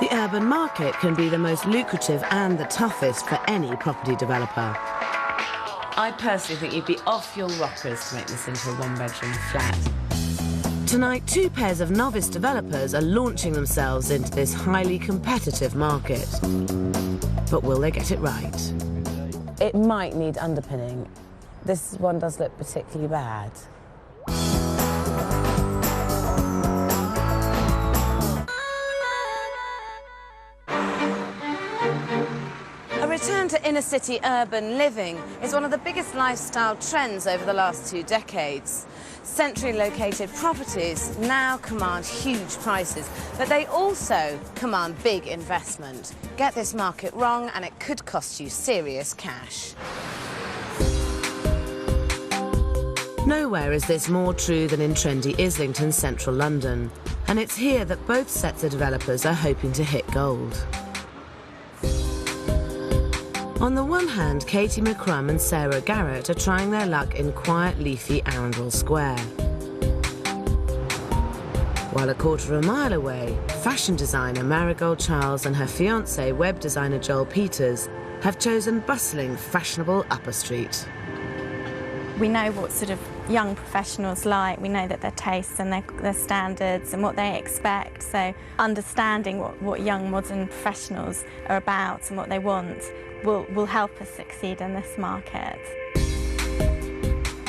The urban market can be the most lucrative and the toughest for any property developer. I personally think you'd be off your rockers to make this into a one-bedroom flat. Tonight, two pairs of novice developers are launching themselves into this highly competitive market. But will they get it right? It might need underpinning. This one does look particularly bad. A return to inner-city urban living is one of the biggest lifestyle trends over the last 2 decades. Centrally located properties now command huge prices, but they also command big investment. Get this market wrong and it could cost you serious cash. Nowhere is this more true than in trendy Islington, central London. And it's here that both sets of developers are hoping to hit gold. On the one hand, Katie McCrum and Sarah Garrett are trying their luck in quiet, leafy Arundel Square. While a quarter of a mile away, fashion designer Marigold Charles and her fiancé, web designer Joel Peters, have chosen bustling, fashionable Upper Street. We know what sort of young professionals like. We know that their tastes and their standards and what they expect. So understanding what young modern professionals are about and what they want will help us succeed in this market.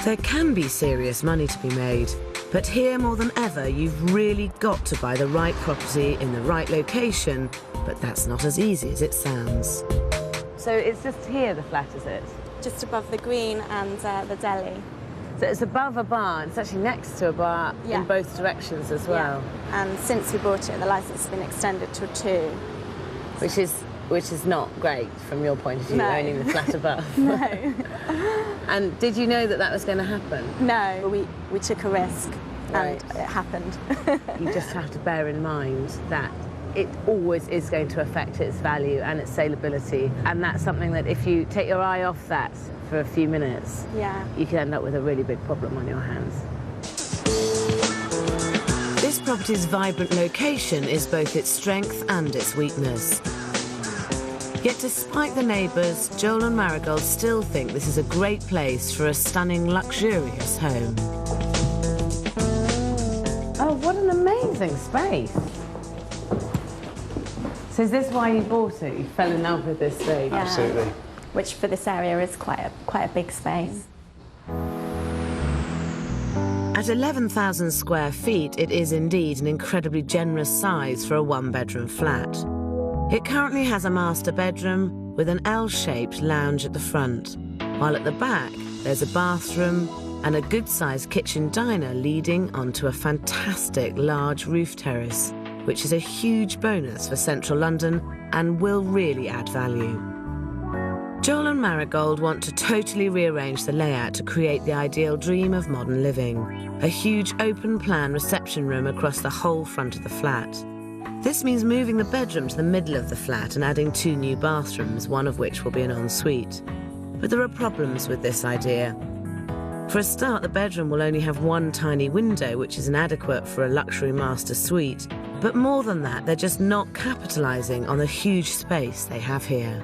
There can be serious money to be made, but here more than ever, you've really got to buy the right property in the right location, but that's not as easy as it sounds. So it's just here, the flat, is it? Just above the green and the deli. So it's above a bar, it's actually next to a bar in both directions as well. Yeah. And since we bought it, the licence has been extended to a 2. Which is not great from your point of view, owning the flat above. No. And did you know that that was going to happen? No, we took a risk and it happened. You just have to bear in mind that it always is going to affect its value and its saleability, and that's something that if you take your eye off that for a few minutes, you can end up with a really big problem on your hands. This property's vibrant location is both its strength and its weakness. Yet despite the neighbours, Joel and Marigold still think this is a great place for a stunning, luxurious home. Oh, what an amazing space. So is this why you bought it? You fell in love with this space? Yeah. Absolutely. Which for this area is quite a big space. At 11,000 square feet, it is indeed an incredibly generous size for a one-bedroom flat. It currently has a master bedroom with an L-shaped lounge at the front, while at the back there's a bathroom and a good-sized kitchen diner leading onto a fantastic large roof terrace, which is a huge bonus for central London and will really add value. Joel and Marigold want to totally rearrange the layout to create the ideal dream of modern living, a huge open-plan reception room across the whole front of the flat. This means moving the bedroom to the middle of the flat and adding 2 new bathrooms, one of which will be an ensuite. But there are problems with this idea. For a start, the bedroom will only have 1 tiny window, which is inadequate for a luxury master suite. But more than that, they're just not capitalising on the huge space they have here.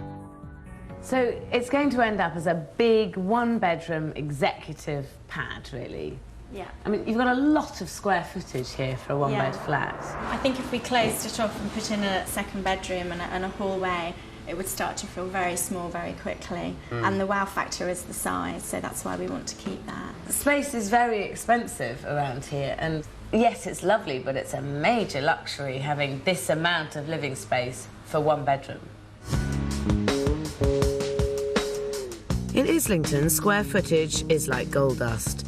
So it's going to end up as a big one-bedroom executive pad, really. Yeah. I mean, you've got a lot of square footage here for a one-bed flat. I think if we closed it off and put in a second bedroom and a hallway, it would start to feel very small very quickly. And the wow factor is the size, so that's why we want to keep that. The space is very expensive around here, and yes, it's lovely, but it's a major luxury having this amount of living space for one bedroom. In Islington, square footage is like gold dust.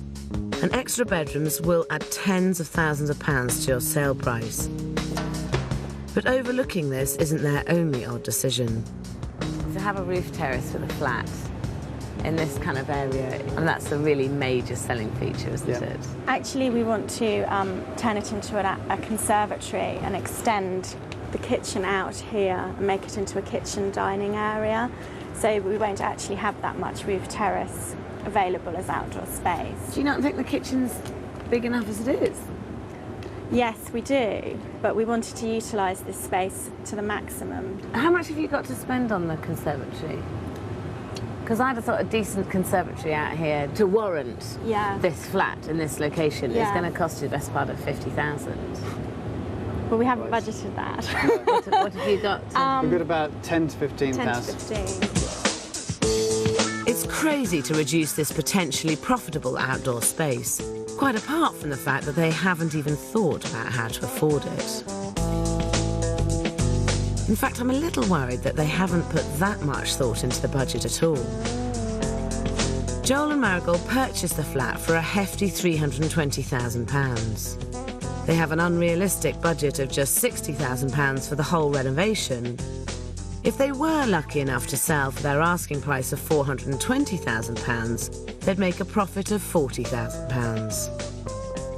And extra bedrooms will add tens of thousands of pounds to your sale price. But overlooking this isn't their only odd decision. To have a roof terrace with a flat in this kind of area, and that's a really major selling feature, isn't it? Actually, we want to turn it into a conservatory and extend the kitchen out here and make it into a kitchen dining area. So we won't actually have that much roof terrace available as outdoor space. Do you not think the kitchen's big enough as it is? Yes, we do, but we wanted to utilise this space to the maximum. How much have you got to spend on the conservatory? Because I'd have thought a decent conservatory out here to warrant this flat in this location is going to cost you the best part of 50,000. Well, we haven't budgeted that. What have you got? We've got about 10 to 15,000. 10 to 15. It's crazy to reduce this potentially profitable outdoor space, quite apart from the fact that they haven't even thought about how to afford it. In fact, I'm a little worried that they haven't put that much thought into the budget at all. Joel and Marigold purchased the flat for a hefty £320,000. They have an unrealistic budget of just £60,000 for the whole renovation. If they were lucky enough to sell for their asking price of £420,000, they'd make a profit of £40,000.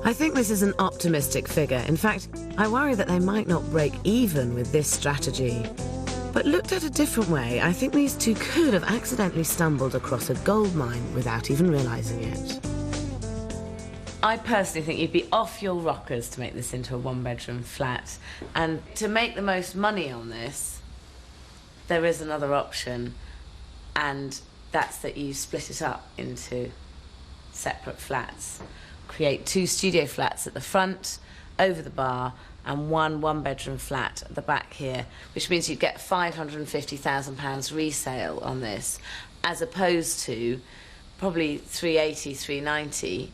I think this is an optimistic figure. In fact, I worry that they might not break even with this strategy. But looked at a different way, I think these two could have accidentally stumbled across a gold mine without even realising it. I personally think you'd be off your rockers to make this into a one-bedroom flat. And to make the most money on this, there is another option, and that's that you split it up into separate flats. Create 2 studio flats at the front, over the bar, and one bedroom flat at the back here, which means you'd get £550,000 resale on this, as opposed to probably 380, 390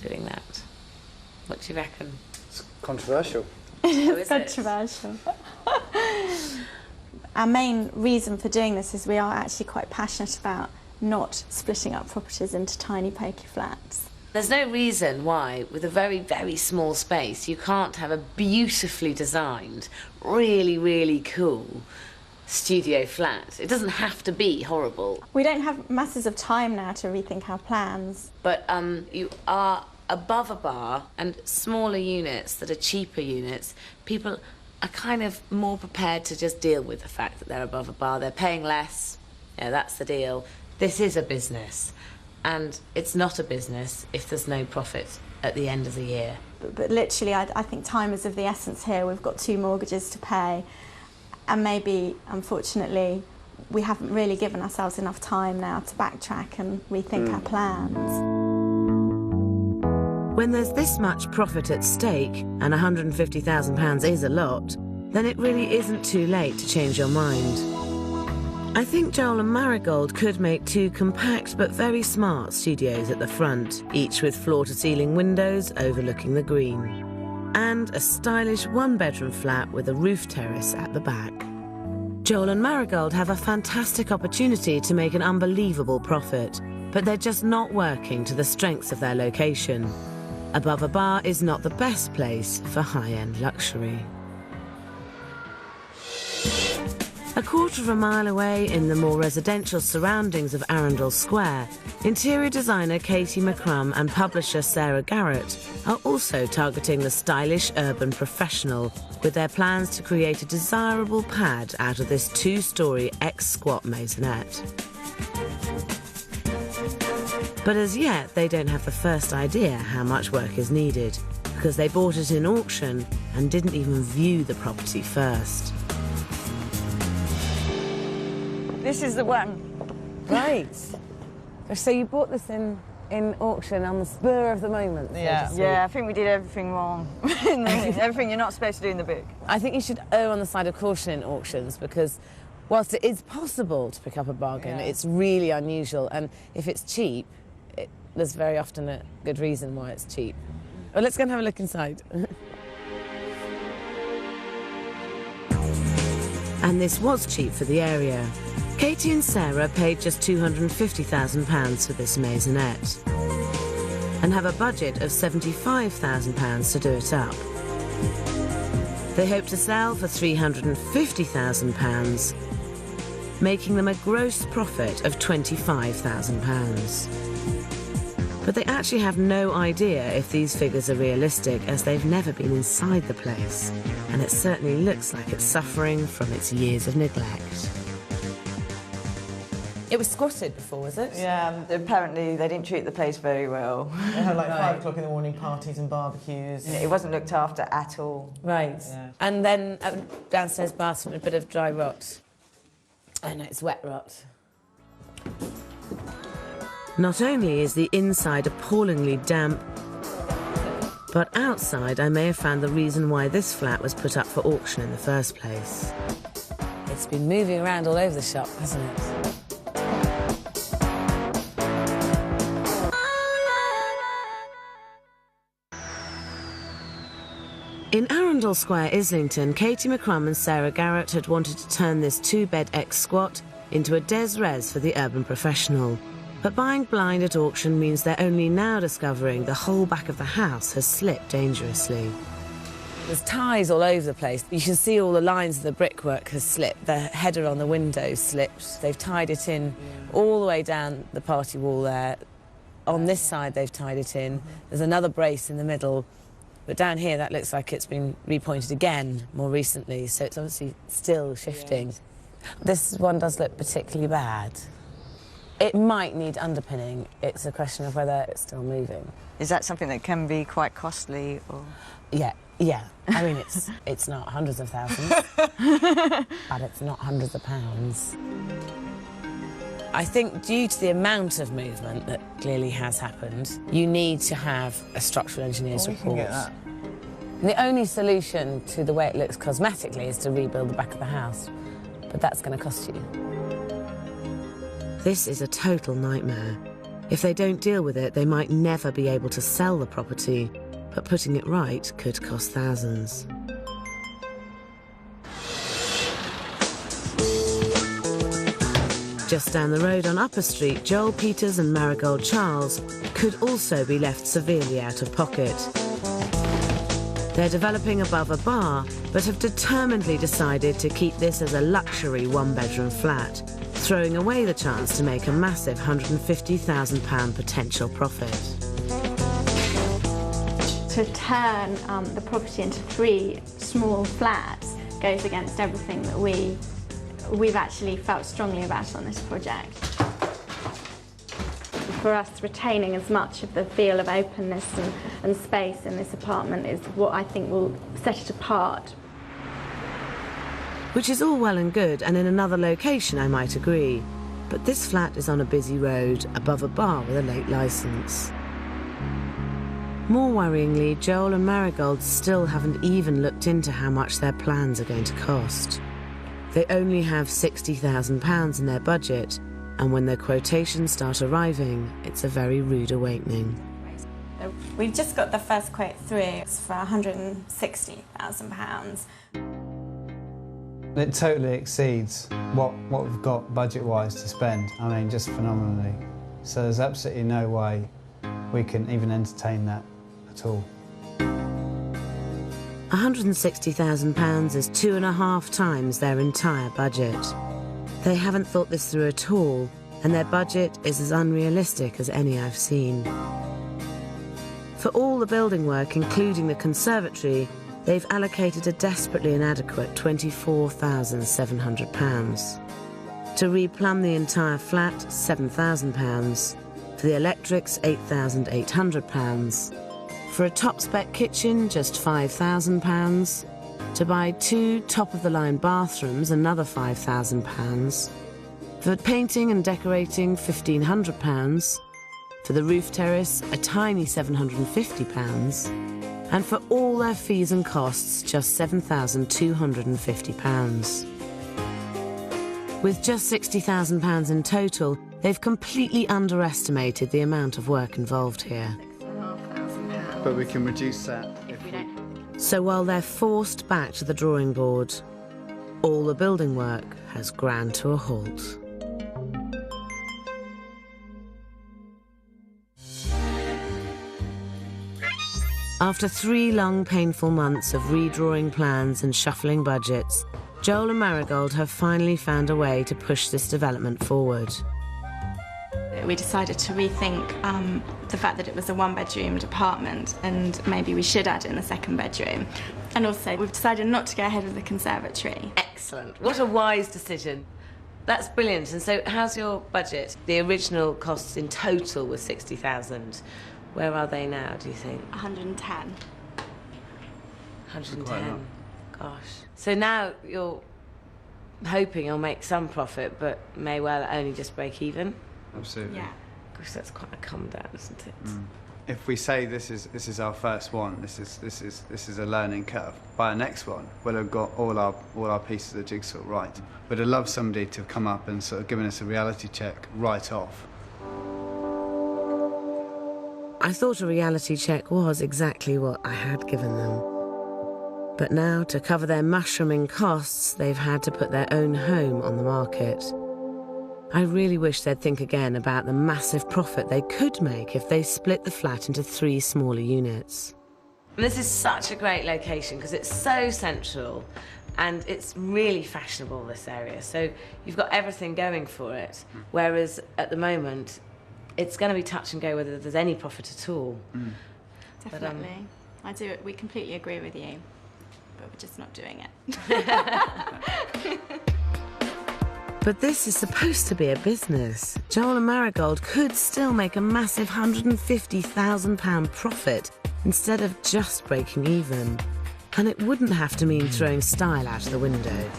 doing that. What do you reckon? It's controversial. It's controversial. Our main reason for doing this is we are actually quite passionate about not splitting up properties into tiny pokey flats. There's no reason why, with a very, very small space, you can't have a beautifully designed, really, really cool studio flat. It doesn't have to be horrible. We don't have masses of time now to rethink our plans. But you are above a bar, and smaller units that are cheaper units, people are kind of more prepared to just deal with the fact that they're above a bar. They're paying less. Yeah, that's the deal. This is a business. And it's not a business if there's no profit at the end of the year. But literally, I think time is of the essence here. We've got 2 mortgages to pay, and maybe, unfortunately, we haven't really given ourselves enough time now to backtrack and rethink our plans. When there's this much profit at stake, and £150,000 is a lot, then it really isn't too late to change your mind. I think Joel and Marigold could make 2 compact but very smart studios at the front, each with floor-to-ceiling windows overlooking the green, and a stylish 1-bedroom flat with a roof terrace at the back. Joel and Marigold have a fantastic opportunity to make an unbelievable profit, but they're just not working to the strengths of their location. Above a bar is not the best place for high-end luxury. A quarter of a mile away, in the more residential surroundings of Arundel Square, interior designer Katie McCrum and publisher Sarah Garrett are also targeting the stylish urban professional with their plans to create a desirable pad out of this 2-storey ex-squat maisonette. But as yet, they don't have the first idea how much work is needed, because they bought it in auction and didn't even view the property first. This is the one. Right. So you bought this in auction on the spur of the moment, so to speak. Yeah, I think we did everything wrong. Everything you're not supposed to do in the book. I think you should err on the side of caution in auctions, because whilst it is possible to pick up a bargain, it's really unusual. And if it's cheap, there's very often a good reason why it's cheap. Well, let's go and have a look inside. And this was cheap for the area. Katie and Sarah paid just £250,000 for this maisonette and have a budget of £75,000 to do it up. They hope to sell for £350,000, making them a gross profit of £25,000. But they actually have no idea if these figures are realistic, as they've never been inside the place, and it certainly looks like it's suffering from its years of neglect. It was squatted before, was it? Yeah, apparently they didn't treat the place very well. They had like 5 o'clock in the morning parties and barbecues. It wasn't looked after at all. Right. Yeah. And then downstairs bathroom, a bit of dry rot. Oh no, it's wet rot. Not only is the inside appallingly damp, but outside I may have found the reason why this flat was put up for auction in the first place. It's been moving around all over the shop, hasn't it? In Arundel Square, Islington, Katie McCrum and Sarah Garrett had wanted to turn this 2-bed ex-squat into a des res for the urban professional. But buying blind at auction means they're only now discovering the whole back of the house has slipped dangerously. There's ties all over the place. You can see all the lines of the brickwork has slipped. The header on the window slipped. They've tied it in all the way down the party wall there. On this side, they've tied it in. There's another brace in the middle. But down here, that looks like it's been repointed again more recently, so it's obviously still shifting. This one does look particularly bad. It might need underpinning. It's a question of whether it's still moving. Is that something that can be quite costly? Or? Yeah. I mean, it's not hundreds of thousands, but it's not hundreds of pounds. I think due to the amount of movement that clearly has happened, you need to have a structural engineer's report. Can get that. And the only solution to the way it looks cosmetically is to rebuild the back of the house, but that's going to cost you. This is a total nightmare. If they don't deal with it, they might never be able to sell the property, but putting it right could cost thousands. Just down the road on Upper Street, Joel Peters and Marigold Charles could also be left severely out of pocket. They're developing above a bar, but have determinedly decided to keep this as a luxury one-bedroom flat, throwing away the chance to make a massive £150,000 potential profit. To turn the property into 3 small flats goes against everything that we've actually felt strongly about on this project. For us, retaining as much of the feel of openness and space in this apartment is what I think will set it apart. Which is all well and good, and in another location I might agree, but this flat is on a busy road, above a bar with a late licence. More worryingly, Joel and Marigold still haven't even looked into how much their plans are going to cost. They only have £60,000 in their budget, and when their quotations start arriving, it's a very rude awakening. We've just got the first quote through. It's for £160,000. It totally exceeds what we've got budget-wise to spend. I mean, just phenomenally. So there's absolutely no way we can even entertain that at all. £160,000 is 2.5 times their entire budget. They haven't thought this through at all, and their budget is as unrealistic as any I've seen. For all the building work, including the conservatory, they've allocated a desperately inadequate £24,700. To replumb the entire flat, £7,000. For the electrics, £8,800. For a top-spec kitchen, just £5,000. To buy 2 top-of-the-line bathrooms, another £5,000. For painting and decorating, £1,500. For the roof terrace, a tiny £750. And for all their fees and costs, just £7,250. With just £60,000 in total, they've completely underestimated the amount of work involved here. But we can reduce that if we don't. So while they're forced back to the drawing board, all the building work has ground to a halt. After 3 long, painful months of redrawing plans and shuffling budgets, Joel and Marigold have finally found a way to push this development forward. We decided to rethink the fact that it was a 1-bedroomed apartment, and maybe we should add in a 2nd bedroom. And also, we've decided not to go ahead with the conservatory. Excellent. What a wise decision. That's brilliant. And so how's your budget? The original costs in total was 60,000. Where are they now, do you think? 110. 110. Gosh. So now you're hoping you'll make some profit, but may well only just break even? Absolutely. Yeah. Gosh, that's quite a come down, isn't it? If we say this is our first one, this is a learning curve. By our next one, we'll have got all our pieces of the jigsaw right. But I'd love somebody to have come up and sort of given us a reality check right off. I thought a reality check was exactly what I had given them. But now, to cover their mushrooming costs, they've had to put their own home on the market. I really wish they'd think again about the massive profit they could make if they split the flat into 3 smaller units. And this is such a great location because it's so central and it's really fashionable, this area. So you've got everything going for it, whereas at the moment, it's going to be touch and go whether there's any profit at all. Definitely. We completely agree with you, but we're just not doing it. But this is supposed to be a business. Joel and Marigold could still make a massive £150,000 profit instead of just breaking even. And it wouldn't have to mean throwing style out of the window.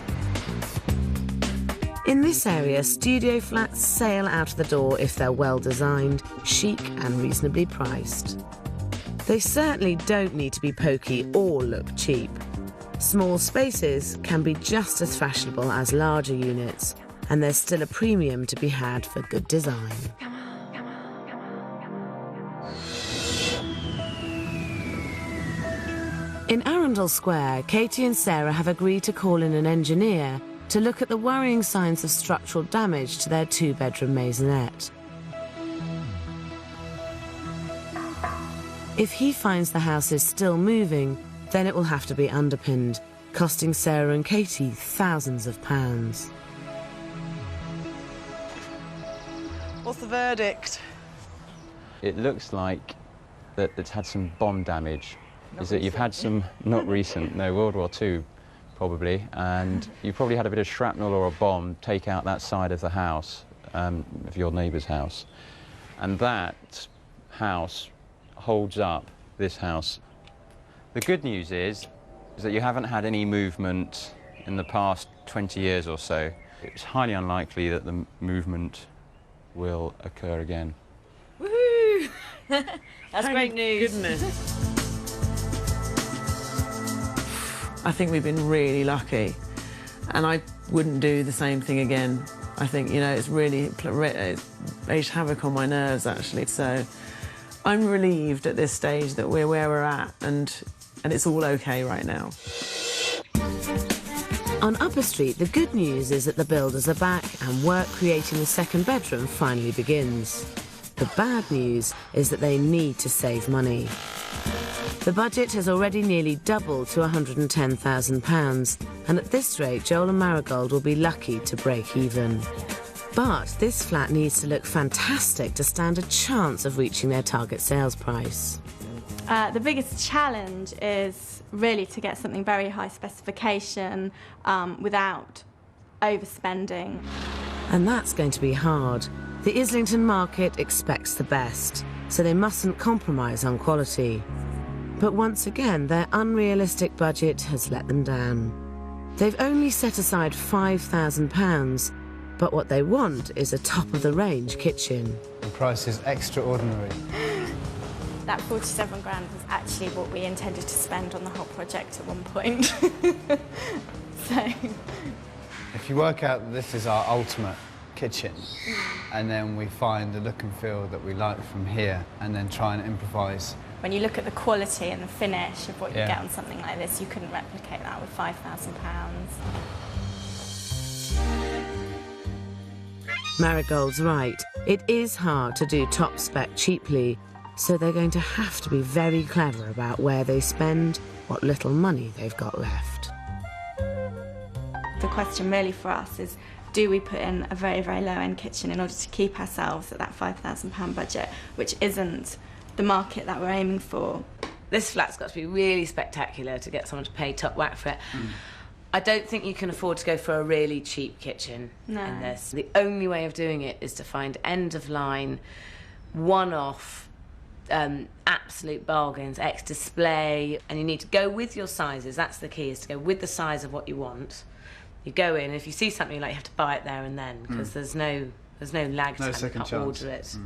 In this area, studio flats sail out of the door if they're well designed, chic and reasonably priced. They certainly don't need to be pokey or look cheap. Small spaces can be just as fashionable as larger units, and there's still a premium to be had for good design. In Arundel Square, Katie and Sarah have agreed to call in an engineer to look at the worrying signs of structural damage to their 2-bedroom maisonette. If he finds the house is still moving, then it will have to be underpinned, costing Sarah and Katie thousands of pounds. What's the verdict? It looks like that it's had some bomb damage. You've had some, not recent, no, World War II probably, and you probably had a bit of shrapnel or a bomb take out that side of the house, of your neighbour's house. And that house holds up this house. The good news is that you haven't had any movement in the past 20 years or so. It's highly unlikely that the movement will occur again. Woohoo! That's great news. Goodness. I think we've been really lucky, and I wouldn't do the same thing again. I think, you know, it's really raised havoc on my nerves, actually. So I'm relieved at this stage that we're where we're at, and it's all okay right now. On Upper Street, the good news is that the builders are back and work creating the 2nd bedroom finally begins. The bad news is that they need to save money. The budget has already nearly doubled to £110,000, and at this rate, Joel and Marigold will be lucky to break even. But this flat needs to look fantastic to stand a chance of reaching their target sales price. The biggest challenge is really to get something very high specification without overspending. And that's going to be hard. The Islington market expects the best, so they mustn't compromise on quality. But once again, their unrealistic budget has let them down. They've only set aside £5,000, but what they want is a top-of-the-range kitchen. The price is extraordinary. That 47 grand was actually what we intended to spend on the whole project at one point. So, If you work out that this is our ultimate kitchen, and then we find the look and feel that we like from here, and then try and improvise. when you look at the quality and the finish of what you get on something like this, you couldn't replicate that with £5,000. Marigold's right. It is hard to do top spec cheaply, so they're going to have to be very clever about where they spend what little money they've got left. The question really for us is, do we put in a very, very low-end kitchen in order to keep ourselves at that £5,000 budget, which isn't the market that we're aiming for? This flat's got to be really spectacular to get someone to pay top whack for it. I don't think you can afford to go for a really cheap kitchen in this. The only way of doing it is to find end-of-line, one-off, absolute bargains, ex-display, and you need to go with your sizes. That's the key, is to go with the size of what you want. You go in, if you see something, like, you have to buy it there and then, because there's no lag time, you can't order it.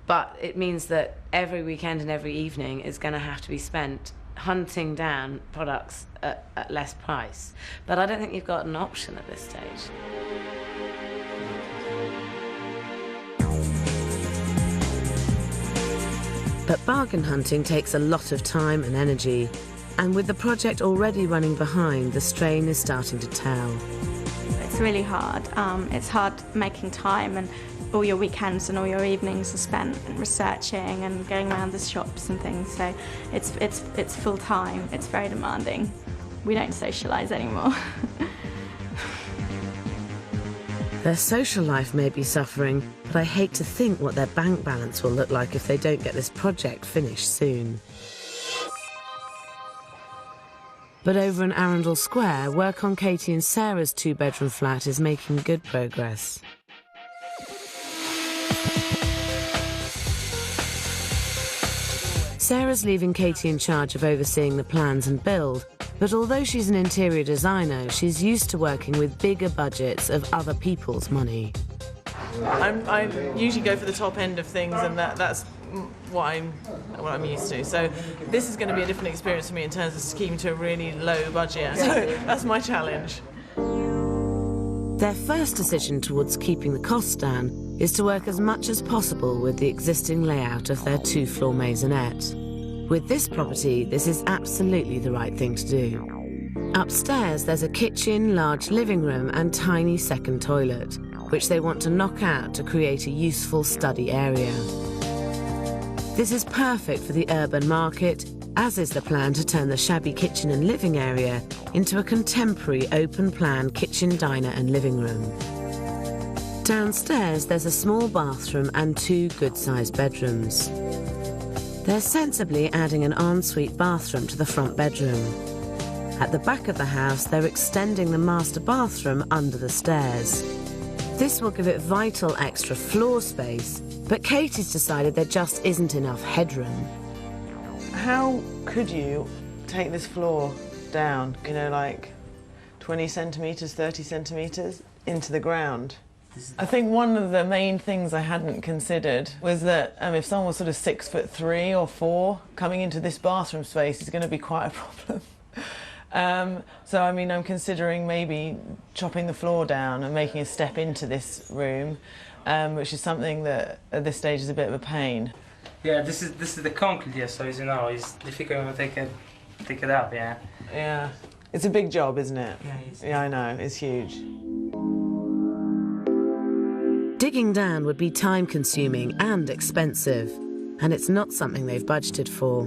But it means that every weekend and every evening is going to have to be spent hunting down products at less price. But I don't think you've got an option at this stage. But bargain hunting takes a lot of time and energy, and with the project already running behind, the strain is starting to tell. It's really hard. It's hard making time, and all your weekends and all your evenings are spent researching and going around the shops and things, so it's full time. It's very demanding. We don't socialise anymore. Their social life may be suffering, but I hate to think what their bank balance will look like if they don't get this project finished soon. But over in Arundel Square, work on Katie and Sarah's two-bedroom flat is making good progress. Sarah's leaving Katie in charge of overseeing the plans and build, but although she's an interior designer, she's used to working with bigger budgets of other people's money. I usually go for the top end of things, and that's what I'm used to. So this is going to be a different experience for me in terms of keeping to a really low budget. So that's my challenge. Their first decision towards keeping the costs down is to work as much as possible with the existing layout of their two-floor maisonette. With this property, this is absolutely the right thing to do. Upstairs, there's a kitchen, large living room and tiny second toilet, which they want to knock out to create a useful study area. This is perfect for the urban market, as is the plan to turn the shabby kitchen and living area into a contemporary open-plan kitchen, diner and living room. Downstairs, there's a small bathroom and two good-sized bedrooms. They're sensibly adding an ensuite bathroom to the front bedroom. At the back of the house, they're extending the master bathroom under the stairs. This will give it vital extra floor space, but Katie's decided there just isn't enough headroom. How could you take this floor down, you know, like 20 centimetres, 30 centimetres into the ground? I think one of the main things I hadn't considered was that if someone was sort of 6'3" or 4", coming into this bathroom space is going to be quite a problem. So, I mean, I'm considering maybe chopping the floor down and making a step into this room, which is something that at this stage is a bit of a pain. Yeah, this is the concrete, yeah, so it's difficult to take it out, yeah. Yeah. It's a big job, isn't it? Yeah, it is. Yeah, I know, it's huge. Digging down would be time-consuming and expensive, and it's not something they've budgeted for.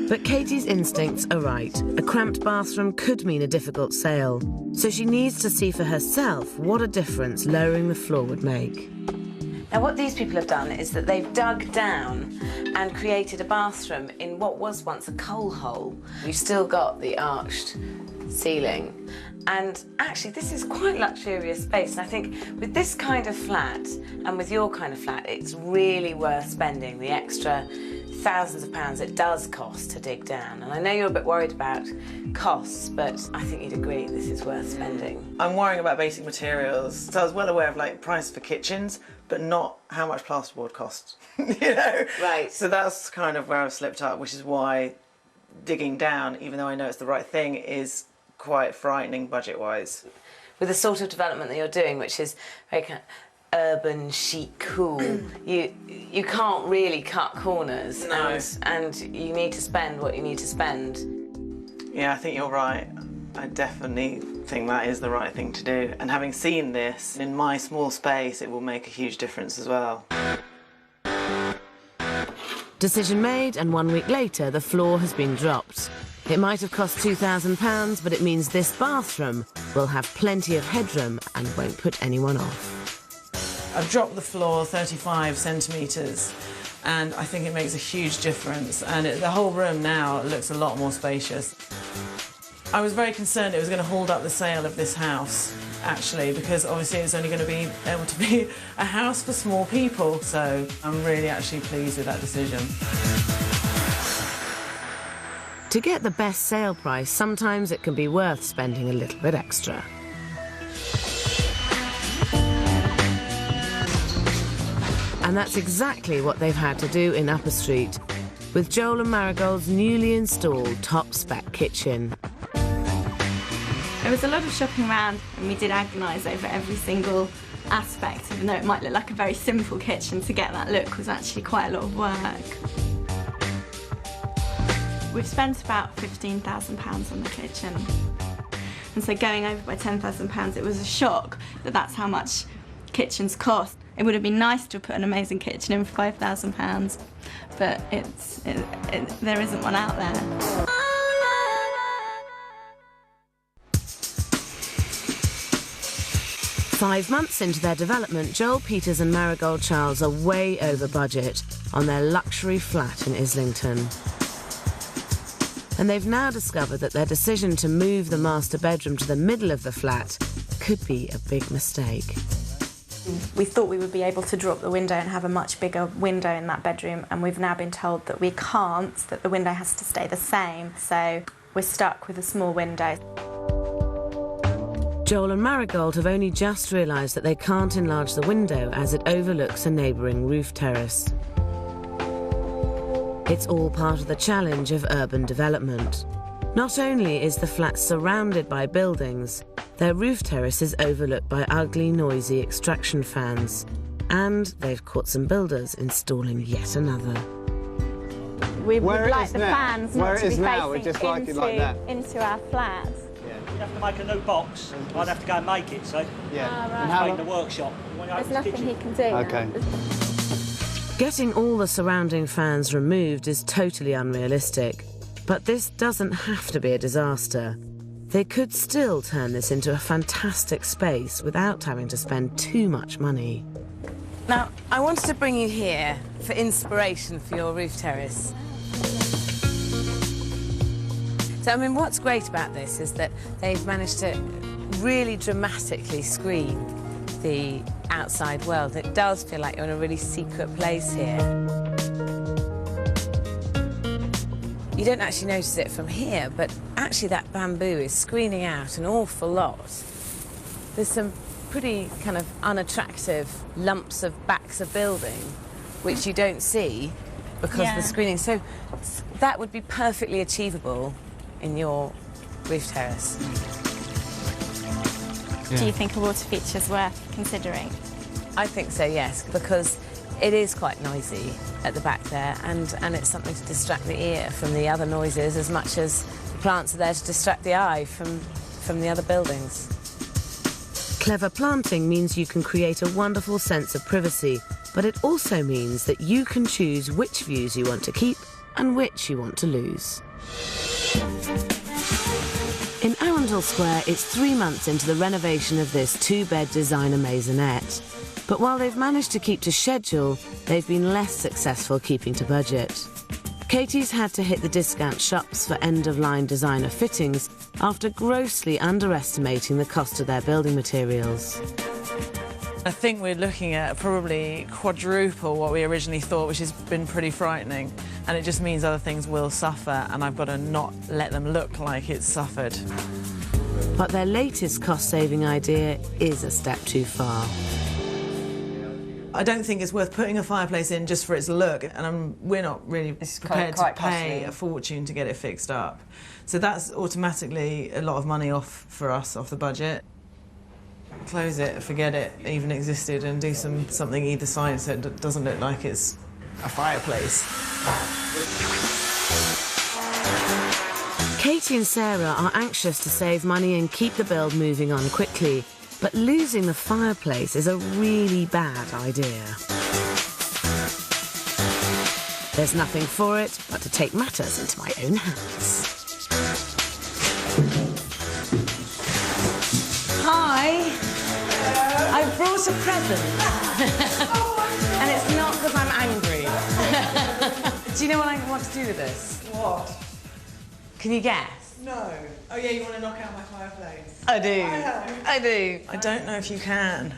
But Katie's instincts are right. A cramped bathroom could mean a difficult sale, so she needs to see for herself what a difference lowering the floor would make. Now, what these people have done is that they've dug down and created a bathroom in what was once a coal hole. We've still got the arched ceiling. And actually, this is quite luxurious space. And I think with this kind of flat and with your kind of flat, it's really worth spending the extra thousands of pounds it does cost to dig down. And I know you're a bit worried about costs, but I think you'd agree this is worth spending. I'm worrying about basic materials. So I was well aware of like price for kitchens, but not how much plasterboard costs, you know? Right. So that's kind of where I've slipped up, which is why digging down, even though I know it's the right thing, is quite frightening budget-wise. With the sort of development that you're doing, which is very kind of urban, chic, cool, you can't really cut corners. No. And you need to spend what you need to spend. Yeah, I think you're right. I definitely think that is the right thing to do. And having seen this, in my small space, it will make a huge difference as well. Decision made, and 1 week later, the floor has been dropped. It might have cost £2,000, but it means this bathroom will have plenty of headroom and won't put anyone off. I've dropped the floor 35 centimetres, and I think it makes a huge difference. And the whole room now looks a lot more spacious. I was very concerned it was going to hold up the sale of this house, actually, because obviously it's only going to be able to be a house for small people. So I'm really actually pleased with that decision. To get the best sale price, sometimes it can be worth spending a little bit extra. And that's exactly what they've had to do in Upper Street, with Joel and Marigold's newly installed top-spec kitchen. There was a lot of shopping around, and we did agonise over every single aspect, even though it might look like a very simple kitchen. To get that look was actually quite a lot of work. We've spent about £15,000 on the kitchen, and so going over by £10,000, it was a shock that that's how much kitchens cost. It would have been nice to put an amazing kitchen in for £5,000, but there isn't one out there. 5 months into their development, Joel Peters and Marigold Charles are way over budget on their luxury flat in Islington. And they've now discovered that their decision to move the master bedroom to the middle of the flat could be a big mistake. We thought we would be able to drop the window and have a much bigger window in that bedroom, and we've now been told that we can't, that the window has to stay the same, so we're stuck with a small window. Joel and Marigold have only just realised that they can't enlarge the window as it overlooks a neighbouring roof terrace. It's all part of the challenge of urban development. Not only is the flat surrounded by buildings, their roof terrace is overlooked by ugly, noisy extraction fans. And they've caught some builders installing yet another. We would like the fans not to be facing into our flat. You'd have to make a new box. I'd have to go and make it, so... Yeah. Right. And how in the workshop. There's nothing he can do. Okay. Getting all the surrounding fans removed is totally unrealistic. But this doesn't have to be a disaster. They could still turn this into a fantastic space without having to spend too much money. Now, I wanted to bring you here for inspiration for your roof terrace. So, I mean, what's great about this is that they've managed to really dramatically screen the outside world. It does feel like you're in a really secret place here. You don't actually notice it from here, but actually that bamboo is screening out an awful lot. There's some pretty kind of unattractive lumps of backs of building which you don't see because of the screening. So that would be perfectly achievable in your roof terrace. Yeah. Do you think a water feature is worth considering? I think so, yes, because it is quite noisy at the back there, and it's something to distract the ear from the other noises as much as the plants are there to distract the eye from the other buildings. Clever planting means you can create a wonderful sense of privacy, but it also means that you can choose which views you want to keep and which you want to lose. In Arundel Square, it's 3 months into the renovation of this 2-bed designer maisonette. But while they've managed to keep to schedule, they've been less successful keeping to budget. Katie's had to hit the discount shops for end-of-line designer fittings after grossly underestimating the cost of their building materials. I think we're looking at probably quadruple what we originally thought, which has been pretty frightening. And it just means other things will suffer, and I've got to not let them look like it's suffered. But their latest cost-saving idea is a step too far. I don't think it's worth putting a fireplace in just for its look, and we're not really prepared to pay a fortune to get it fixed up. So that's automatically a lot of money off for us, off the budget. Close it, forget it even existed, and do something either side so it doesn't look like it's a fireplace. Katie and Sarah are anxious to save money and keep the build moving on quickly, but losing the fireplace is a really bad idea. There's nothing for it but to take matters into my own hands. Hi. I brought a present. And it's not because I'm angry. Do you know what I want to do with this? What? Can you guess? No. Oh yeah, you want to knock out my fireplace? I do. I do. I don't know if you can.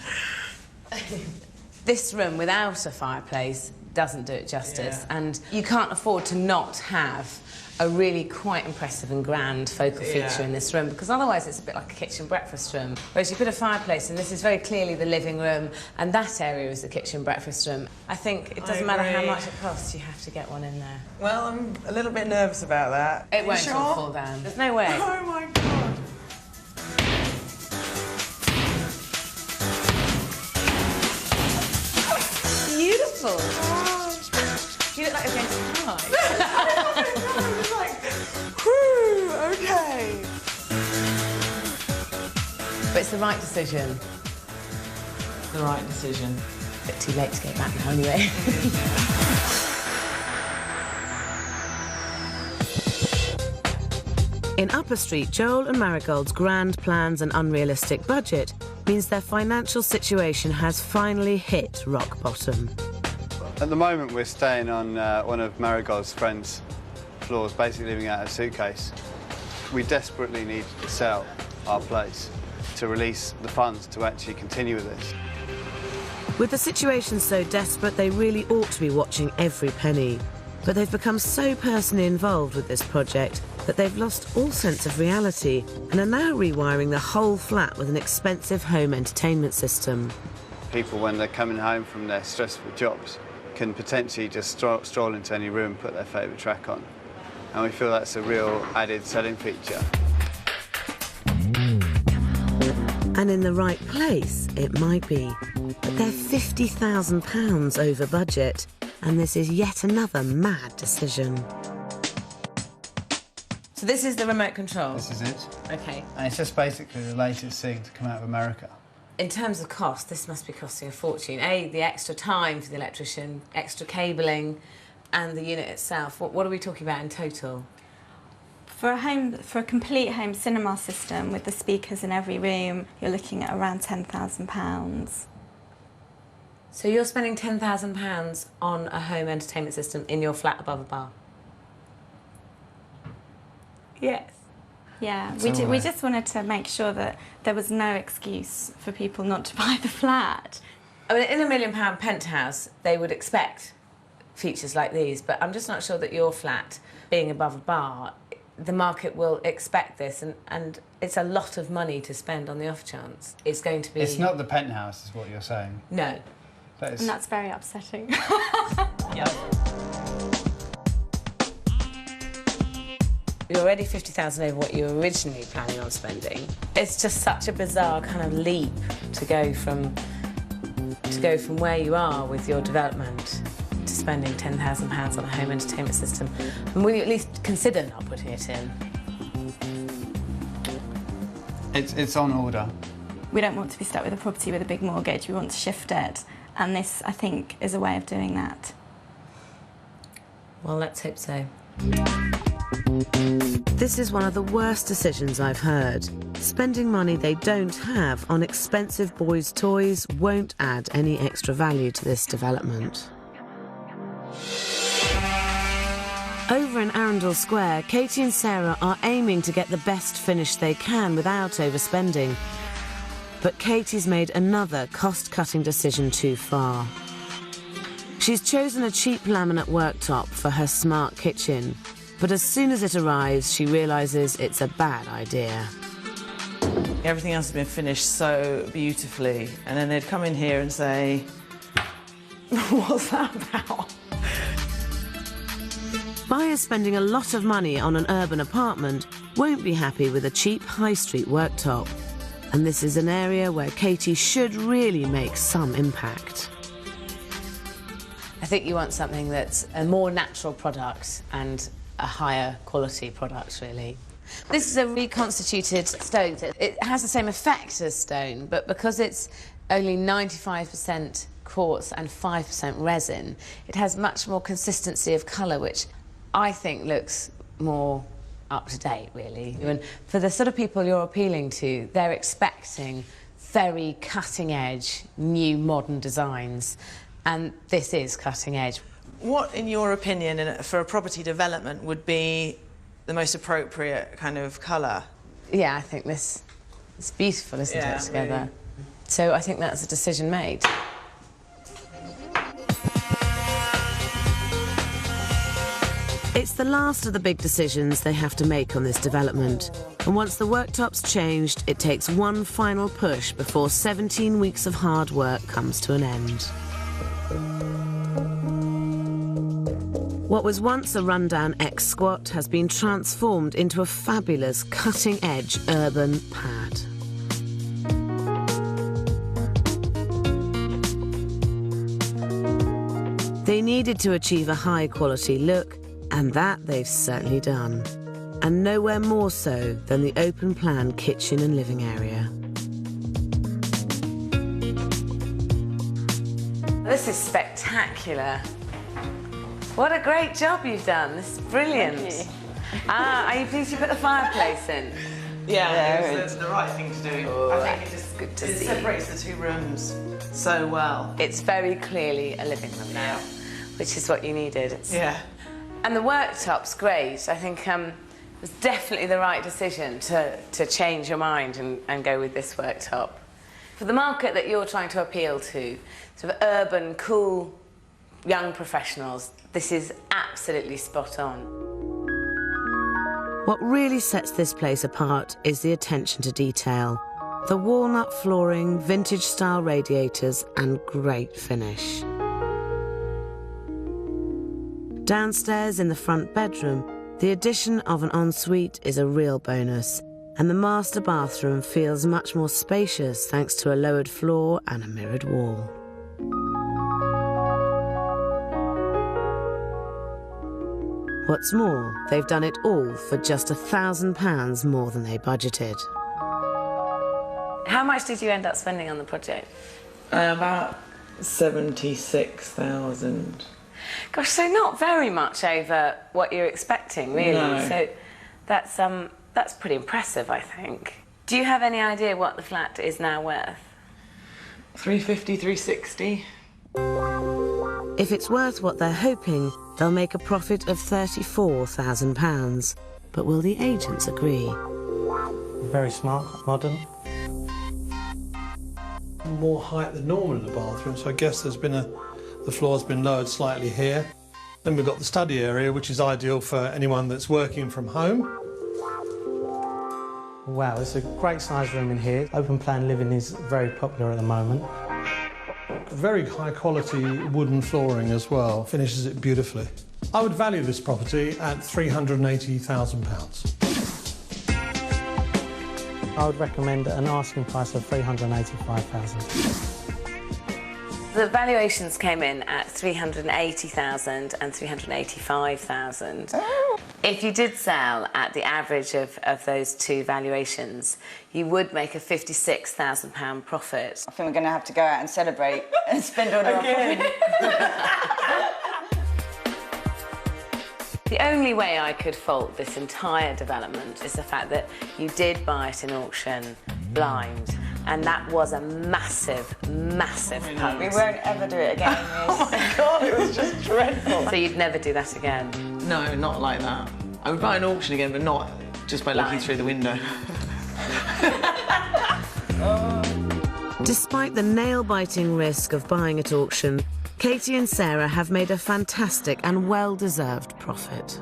This room without a fireplace doesn't do it justice, and you can't afford to not have a really quite impressive and grand focal feature in this room, because otherwise it's a bit like a kitchen breakfast room. Whereas you put a fireplace, and this is very clearly the living room, and that area is the kitchen breakfast room. I think it doesn't matter how much it costs, you have to get one in there. Well, I'm a little bit nervous about that. It won't all fall down. There's no way. Oh my God. Beautiful. You look like you're going to cry. It's like, whew, okay. But it's the right decision. The right decision. A bit too late to get back now anyway. In Upper Street, Joel and Marigold's grand plans and unrealistic budget means their financial situation has finally hit rock bottom. At the moment, we're staying on one of Marigold's friends' floors, basically living out of a suitcase. We desperately need to sell our place to release the funds to actually continue with this. With the situation so desperate, they really ought to be watching every penny. But they've become so personally involved with this project that they've lost all sense of reality and are now rewiring the whole flat with an expensive home entertainment system. People, when they're coming home from their stressful jobs, can potentially just stroll into any room, put their favourite track on. And we feel that's a real added selling feature. And in the right place, it might be. But they're £50,000 over budget, and this is yet another mad decision. So this is the remote control? This is it. OK. And it's just basically the latest thing to come out of America. In terms of cost, this must be costing a fortune. A, the extra time for the electrician, extra cabling, and the unit itself. What are we talking about in total? For a complete home cinema system with the speakers in every room, you're looking at around £10,000. So you're spending £10,000 on a home entertainment system in your flat above a bar? Yes. Yeah, we just wanted to make sure that there was no excuse for people not to buy the flat. I mean, in a £1 million penthouse, they would expect features like these, but I'm just not sure that your flat, being above a bar, the market will expect this, and it's a lot of money to spend on the off chance. It's going to be... It's not the penthouse, is what you're saying. No. And that's very upsetting. Yep. You're already 50,000 over what you were originally planning on spending. It's just such a bizarre kind of leap to go from where you are with your development to spending £10,000 on a home entertainment system. And will you at least consider not putting it in? It's on order. We don't want to be stuck with a property with a big mortgage. We want to shift it. And this, I think, is a way of doing that. Well, let's hope so. This is one of the worst decisions I've heard. Spending money they don't have on expensive boys' toys won't add any extra value to this development. Over in Arundel Square, Katie and Sarah are aiming to get the best finish they can without overspending. But Katie's made another cost-cutting decision too far. She's chosen a cheap laminate worktop for her smart kitchen, but as soon as it arrives, she realises it's a bad idea. Everything else has been finished so beautifully, and then they'd come in here and say, what's that about? Buyers spending a lot of money on an urban apartment won't be happy with a cheap high street worktop. And this is an area where Katie should really make some impact. I think you want something that's a more natural product and a higher quality product, really. This is a reconstituted stone. It has the same effect as stone, but because it's only 95% quartz and 5% resin, it has much more consistency of colour, which I think looks more up to date, really. And for the sort of people you're appealing to, they're expecting very cutting-edge, new, modern designs, and this is cutting-edge. What, in your opinion, for a property development would be the most appropriate kind of colour. Yeah, I think it's beautiful, isn't it, together? Really. So I think that's a decision made. It's the last of the big decisions they have to make on this development. And once the worktop's changed, it takes one final push before 17 weeks of hard work comes to an end. What was once a rundown ex-squat has been transformed into a fabulous cutting-edge urban pad. They needed to achieve a high-quality look, and that they've certainly done. And nowhere more so than the open-plan kitchen and living area. This is spectacular. What a great job you've done. This is brilliant. Thank you. Are you pleased you put the fireplace in? Yeah, it was the right thing to do. I think good to it see. separates the two rooms so well. It's very clearly a living room now, which is what you needed. Yeah. And the worktop's great. I think it was definitely the right decision to change your mind and go with this worktop. For the market that you're trying to appeal to, sort of urban, cool, young professionals, this is absolutely spot on. What really sets this place apart is the attention to detail. The walnut flooring, vintage-style radiators, and great finish. Downstairs in the front bedroom, the addition of an ensuite is a real bonus, and the master bathroom feels much more spacious thanks to a lowered floor and a mirrored wall. What's more, they've done it all for just £1,000 more than they budgeted. How much did you end up spending on the project? About 76,000. Gosh, so not very much over what you're expecting, really. No. So that's pretty impressive, I think. Do you have any idea what the flat is now worth? 350, 360. If it's worth what they're hoping, they'll make a profit of £34,000. But will the agents agree? Very smart, modern. More height than normal in the bathroom, so I guess the floor's been lowered slightly here. Then we've got the study area, which is ideal for anyone that's working from home. Wow, it's a great sized room in here. Open plan living is very popular at the moment. Very high quality wooden flooring as well, finishes it beautifully. I would value this property at £380,000. I would recommend an asking price of £385,000. The valuations came in at £380,000 and £385,000. Oh. If you did sell at the average of those two valuations, you would make a £56,000 profit. I think we're going to have to go out and celebrate and spend all our profit. The only way I could fault this entire development is the fact that you did buy it in auction blind. And that was a massive, massive punt. We won't ever do it again. Oh my God, it was just dreadful. So you'd never do that again? No, not like that. I would buy an auction again, but not just by looking through the window. Despite the nail-biting risk of buying at auction, Katie and Sarah have made a fantastic and well-deserved profit.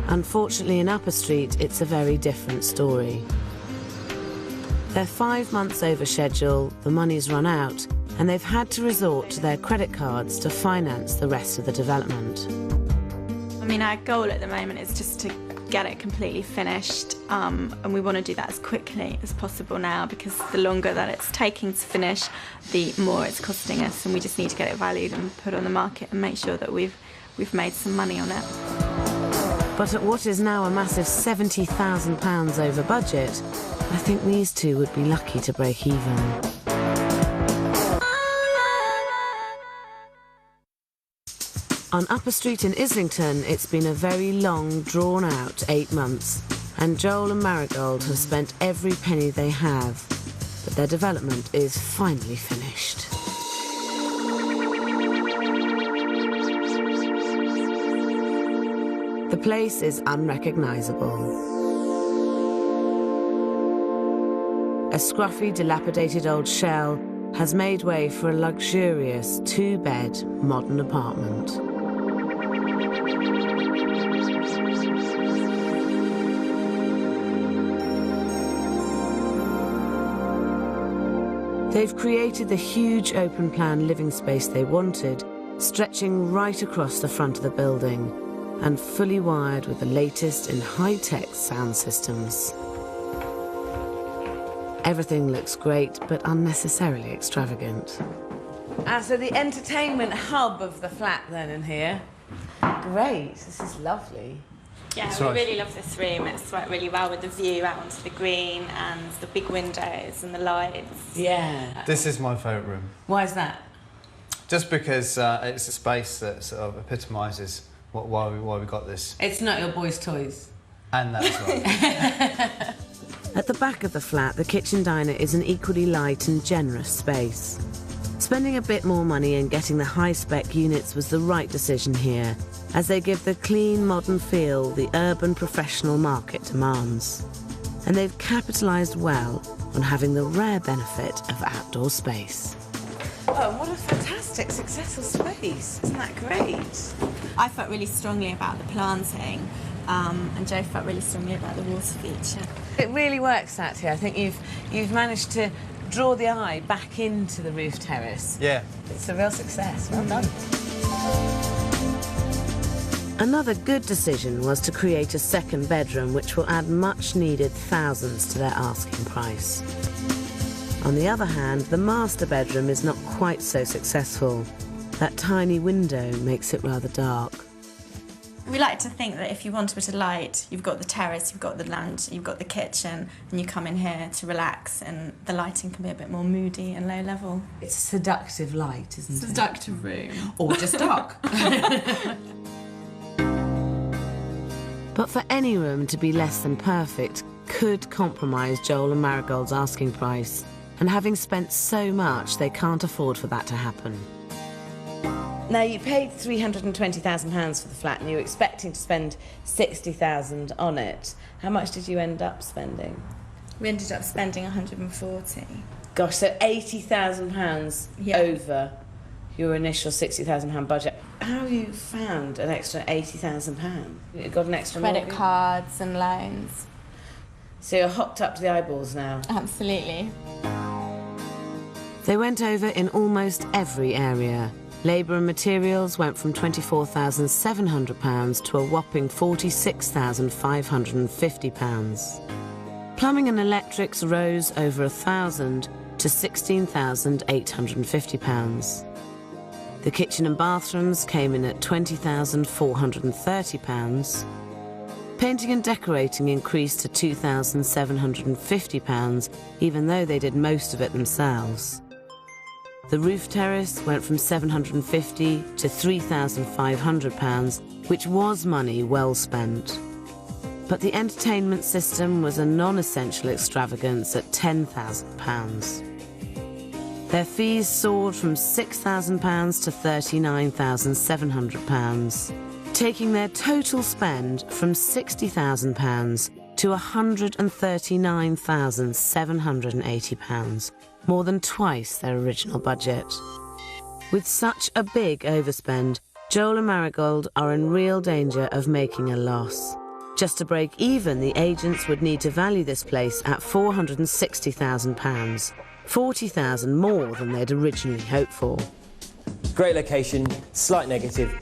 Unfortunately, in Upper Street, it's a very different story. They're 5 months over schedule, the money's run out, and they've had to resort to their credit cards to finance the rest of the development. I mean, our goal at the moment is just to get it completely finished, and we want to do that as quickly as possible now, because the longer that it's taking to finish, the more it's costing us, and we just need to get it valued and put on the market and make sure that we've made some money on it. But at what is now a massive £70,000 over budget, I think these two would be lucky to break even. On Upper Street in Islington, it's been a very long, drawn-out 8 months, and Joel and Marigold have spent every penny they have. But their development is finally finished. The place is unrecognisable. A scruffy, dilapidated old shell has made way for a luxurious 2-bed modern apartment. They've created the huge open-plan living space they wanted, stretching right across the front of the building and fully wired with the latest in high-tech sound systems. Everything looks great, but unnecessarily extravagant. So the entertainment hub of the flat then in here. Great, this is lovely. Yeah, we really love this room. It's worked really well with the view out onto the green and the big windows and the lights. Yeah. This is my favourite room. Why is that? Just because it's a space that sort of epitomises why we got this. It's not your boys' toys. And that as well. At the back of the flat, the kitchen diner is an equally light and generous space. Spending a bit more money and getting the high-spec units was the right decision here, as they give the clean, modern feel the urban professional market demands. And they've capitalised well on having the rare benefit of outdoor space. Oh, what a fantastic, successful space. Isn't that great? I felt really strongly about the planting, and Joe felt really strongly about the water feature. It really works out here. I think you've managed to draw the eye back into the roof terrace. Yeah. It's a real success. Well done. Another good decision was to create a second bedroom which will add much-needed thousands to their asking price. On the other hand, the master bedroom is not quite so successful. That tiny window makes it rather dark. We like to think that if you want a bit of light, you've got the terrace, you've got the lounge, you've got the kitchen, and you come in here to relax, and the lighting can be a bit more moody and low level. It's a seductive light, isn't it? Seductive room. Or just dark. But for any room to be less than perfect could compromise Joel and Marigold's asking price, and having spent so much, they can't afford for that to happen. Now, you paid £320,000 for the flat and you were expecting to spend £60,000 on it. How much did you end up spending? We ended up spending 140. Gosh, so £80,000 over your initial £60,000 budget. How have you found an extra £80,000? You got an extra credit mortgage? cards and loans. So you're hopped up to the eyeballs now? Absolutely. They went over in almost every area. Labour and materials went from £24,700 to a whopping £46,550. Plumbing and electrics rose over £1,000 to £16,850. The kitchen and bathrooms came in at £20,430. Painting and decorating increased to £2,750, even though they did most of it themselves. The roof terrace went from £750 to £3,500, which was money well spent. But the entertainment system was a non-essential extravagance at £10,000. Their fees soared from £6,000 to £39,700, taking their total spend from £60,000 to £139,780, more than twice their original budget. With such a big overspend, Joel and Marigold are in real danger of making a loss. Just to break even, the agents would need to value this place at £460,000, £40,000 more than they'd originally hoped for. Great location, slight negative,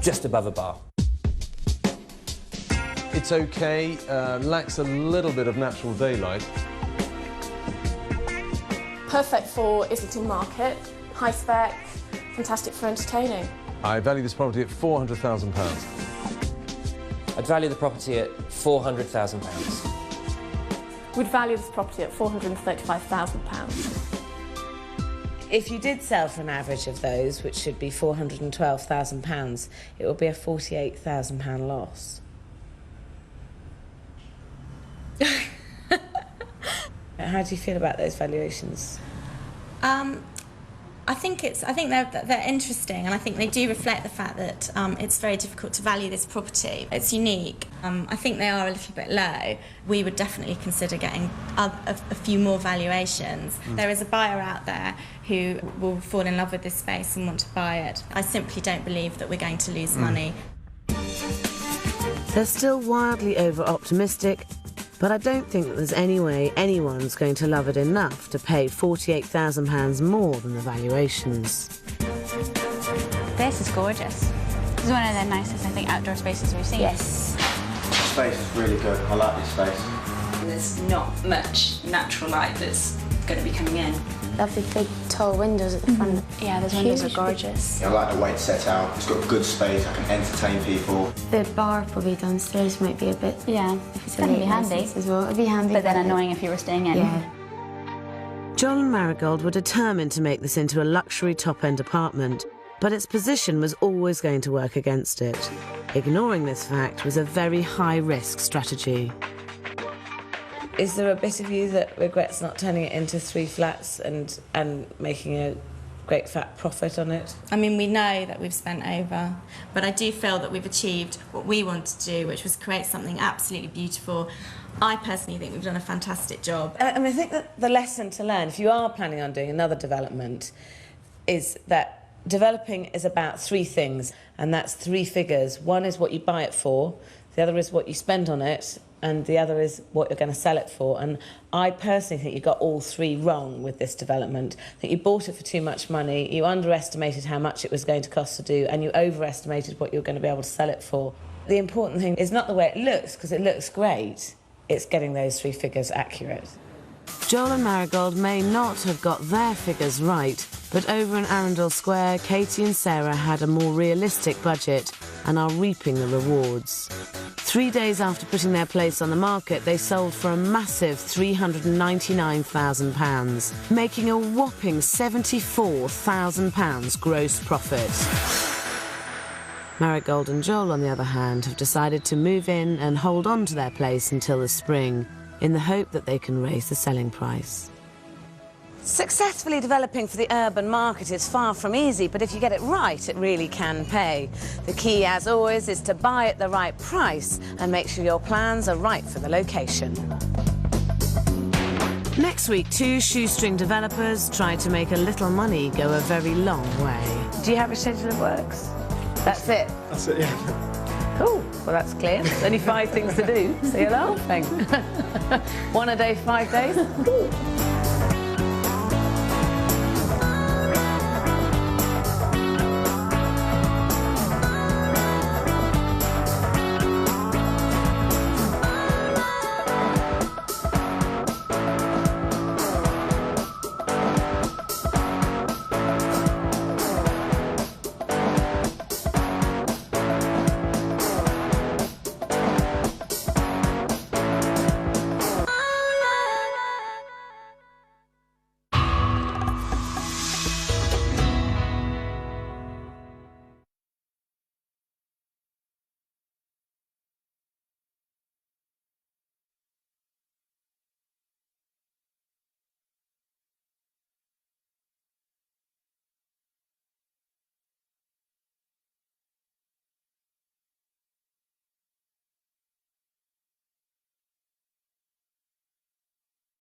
just above a bar. It's okay, lacks a little bit of natural daylight. Perfect for Islington Market, high spec, fantastic for entertaining. I value this property at £400,000. I'd value the property at £400,000. We'd value this property at £435,000. If you did sell for an average of those, which should be £412,000, it would be a £48,000 loss. How do you feel about those valuations? I I think they're interesting, and I think they do reflect the fact that it's very difficult to value this property. It's unique. I think they are a little bit low. We would definitely consider getting a few more valuations. There is a buyer out there who will fall in love with this space and want to buy it. I simply don't believe that we're going to lose money. They're still wildly over-optimistic, but I don't think that there's any way anyone's going to love it enough to pay £48,000 more than the valuations. This is gorgeous. This is one of the nicest, I think, outdoor spaces we've seen. Yes. The space is really good. I like this space. There's not much natural light that's going to be coming in. Lovely big tall windows at the front. Yeah, those windows are gorgeous. I like the way it's set out. It's got good space. I can entertain people. The bar probably downstairs might be a bit... Yeah, if it's going to be handy. As well. It'd be handy. But then annoying if you were staying in. Yeah. Joel and Marigold were determined to make this into a luxury top-end apartment, but its position was always going to work against it. Ignoring this fact was a very high-risk strategy. Is there a bit of you that regrets not turning it into 3 flats and making a great fat profit on it? I mean, we know that we've spent over, but I do feel that we've achieved what we wanted to do, which was create something absolutely beautiful. I personally think we've done a fantastic job. I mean, I think that the lesson to learn, if you are planning on doing another development, is that developing is about 3 things, and that's 3 figures. One is what you buy it for, the other is what you spend on it, and the other is what you're going to sell it for. And I personally think you got all 3 wrong with this development. I think you bought it for too much money, you underestimated how much it was going to cost to do, and you overestimated what you were going to be able to sell it for. The important thing is not the way it looks, because it looks great, it's getting those 3 figures accurate. Joel and Marigold may not have got their figures right, but over in Arundel Square, Katie and Sarah had a more realistic budget and are reaping the rewards. 3 days after putting their place on the market, they sold for a massive £399,000, making a whopping £74,000 gross profit. Marigold and Joel, on the other hand, have decided to move in and hold on to their place until the spring, in the hope that they can raise the selling price. Successfully developing for the urban market is far from easy, but if you get it right, it really can pay. The key, as always, is to buy at the right price and make sure your plans are right for the location. Next week, 2 shoestring developers try to make a little money go a very long way. Do you have a schedule of works? That's it? That's it, yeah. Cool. Well, that's clear. There's only 5 things to do, so you're laughing. 1 a day, 5 days?